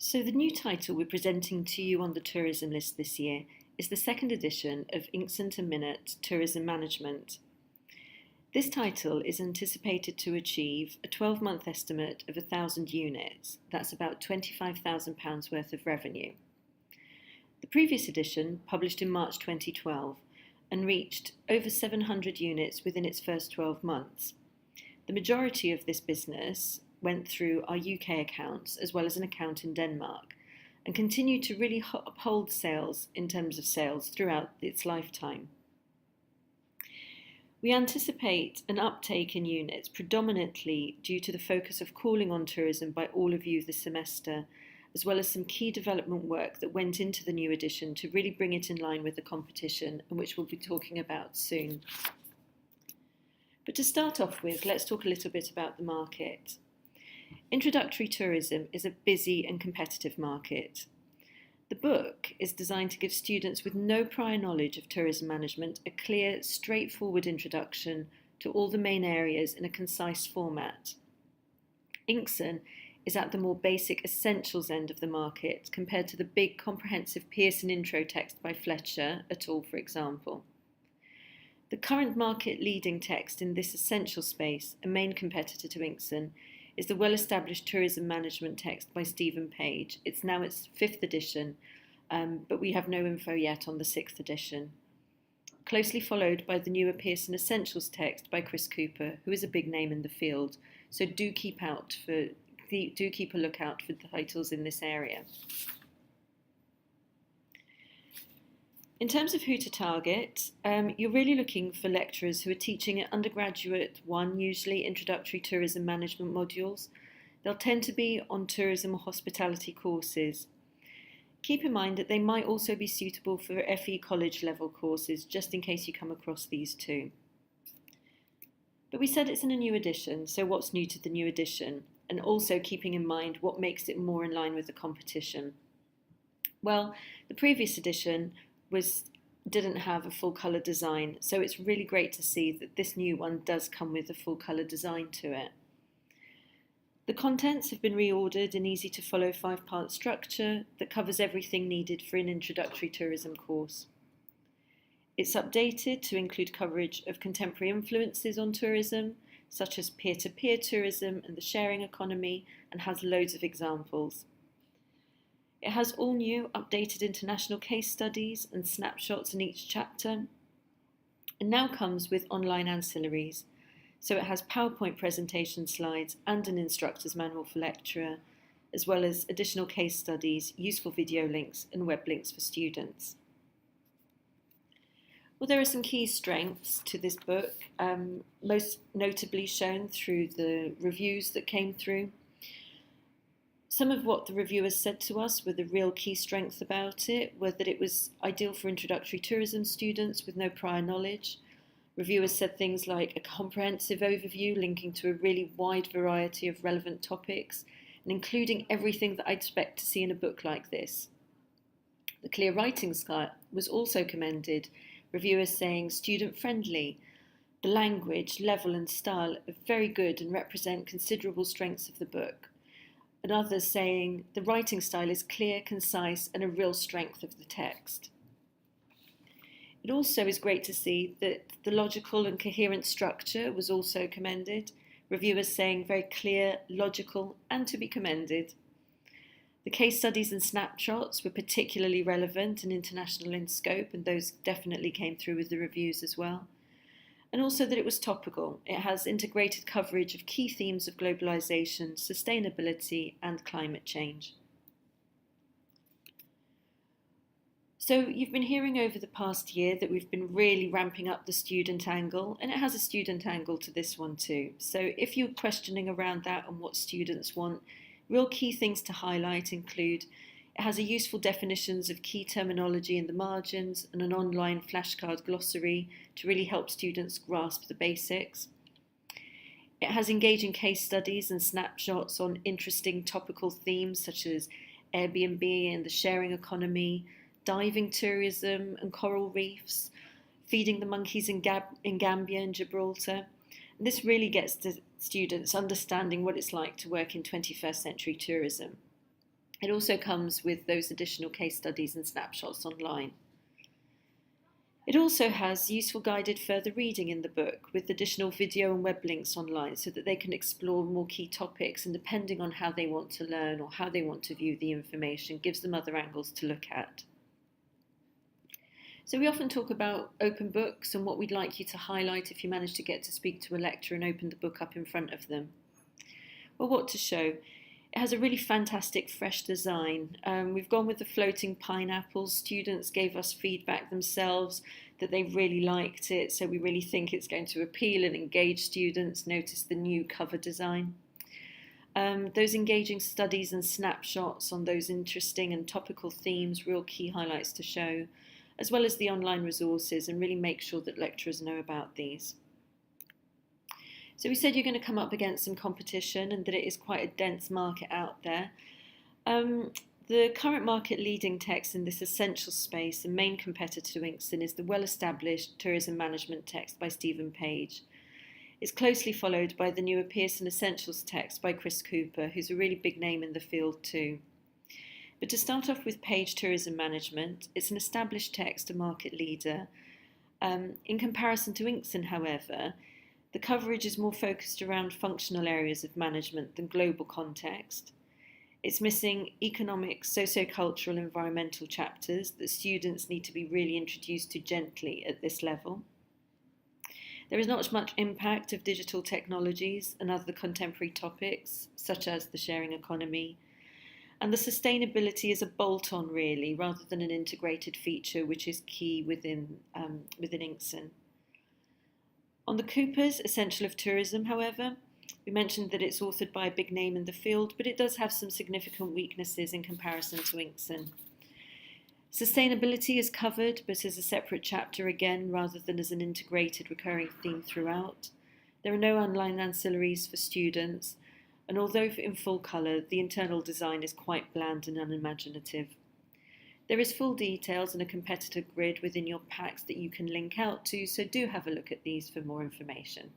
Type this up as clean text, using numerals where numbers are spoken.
So the new title we're presenting to you on the tourism list this year is the second edition of Inkson to Minnaert Tourism Management. This title is anticipated to achieve a 12-month estimate of 1,000 units. That's about £25,000 worth of revenue. The previous edition, published in March 2012, and reached over 700 units within its first 12 months. The majority of this business went through our UK accounts as well as an account in Denmark and continued to really uphold sales in terms of sales throughout its lifetime. We anticipate an uptake in units predominantly due to the focus of calling on tourism by all of you this semester, as well as some key development work that went into the new edition to really bring it in line with the competition, and which we'll be talking about soon. But to start off with, let's talk a little bit about the market. Introductory tourism is a busy and competitive market. The book is designed to give students with no prior knowledge of tourism management a clear, straightforward introduction to all the main areas in a concise format. Inkson is at the more basic essentials end of the market compared to the big comprehensive Pearson intro text by Fletcher et al., for example. The current market leading text in this essential space, a main competitor to Inkson, is the well-established tourism management text by Stephen Page. It's now its 5th edition, but we have no info yet on the 6th edition. Closely followed by the newer Pearson Essentials text by Chris Cooper, who is a big name in the field, so do keep a lookout for the titles in this area. In terms of who to target, you're really looking for lecturers who are teaching at undergraduate 1, usually introductory tourism management modules. They'll tend to be on tourism or hospitality courses. Keep in mind that they might also be suitable for FE college level courses, just in case you come across these too. But we said it's in a new edition, so what's new to the new edition? And also keeping in mind what makes it more in line with the competition. Well, the previous edition didn't have a full colour design, so it's really great to see that this new one does come with a full colour design to it. The contents have been reordered in easy to follow 5-part structure that covers everything needed for an introductory tourism course. It's updated to include coverage of contemporary influences on tourism, such as peer-to-peer tourism and the sharing economy, and has loads of examples. It has all new, updated international case studies and snapshots in each chapter, and now comes with online ancillaries. So it has PowerPoint presentation slides and an instructor's manual for lecturer, as well as additional case studies, useful video links, and web links for students. Well, there are some key strengths to this book, most notably shown through the reviews that came through. Some of what the reviewers said to us were the real key strengths about it were that it was ideal for introductory tourism students with no prior knowledge. Reviewers said things like a comprehensive overview linking to a really wide variety of relevant topics and including everything that I'd expect to see in a book like this. The clear writing style was also commended, reviewers saying student-friendly. The language, level and style are very good and represent considerable strengths of the book. And others saying the writing style is clear, concise, and a real strength of the text. It also is great to see that the logical and coherent structure was also commended, reviewers saying very clear, logical, and to be commended. The case studies and snapshots were particularly relevant and international in scope, and those definitely came through with the reviews as well. And also that it was topical. It has integrated coverage of key themes of globalisation, sustainability, and climate change. So you've been hearing over the past year that we've been really ramping up the student angle, and it has a student angle to this one too. So if you're questioning around that and what students want, real key things to highlight include it has a useful definitions of key terminology in the margins and an online flashcard glossary to really help students grasp the basics. It has engaging case studies and snapshots on interesting topical themes such as Airbnb and the sharing economy, diving tourism and coral reefs, feeding the monkeys in Gambia and Gibraltar. And this really gets to students understanding what it's like to work in 21st century tourism. It also comes with those additional case studies and snapshots online. It also has useful guided further reading in the book with additional video and web links online so that they can explore more key topics, and depending on how they want to learn or how they want to view the information, gives them other angles to look at. So we often talk about open books and what we'd like you to highlight if you manage to get to speak to a lecturer and open the book up in front of them. Well, what to show? It has a really fantastic fresh design. We've gone with the floating pineapples. Students gave us feedback themselves that they really liked it, so we really think it's going to appeal and engage students. Notice the new cover design. Those engaging studies and snapshots on those interesting and topical themes, real key highlights to show, as well as the online resources, and really make sure that lecturers know about these. So we said you're going to come up against some competition and that it is quite a dense market out there. The current market leading text in this essential space and main competitor to Inkson is the well-established tourism management text by Stephen Page. It's closely followed by the newer Pearson Essentials text by Chris Cooper, who's a really big name in the field too. But to start off with Page Tourism Management, it's an established text, a market leader. In comparison to Inkson, however, the coverage is more focused around functional areas of management than global context. It's missing economic, socio-cultural, environmental chapters that students need to be really introduced to gently at this level. There is not as much impact of digital technologies and other contemporary topics, such as the sharing economy. And the sustainability is a bolt-on really, rather than an integrated feature, which is key within Inkson. On the Cooper's Essential of Tourism, however, we mentioned that it's authored by a big name in the field, but it does have some significant weaknesses in comparison to Inkson. Sustainability is covered, but as a separate chapter again, rather than as an integrated recurring theme throughout. There are no online ancillaries for students, and although in full colour, the internal design is quite bland and unimaginative. There is full details and a competitor grid within your packs that you can link out to, so do have a look at these for more information.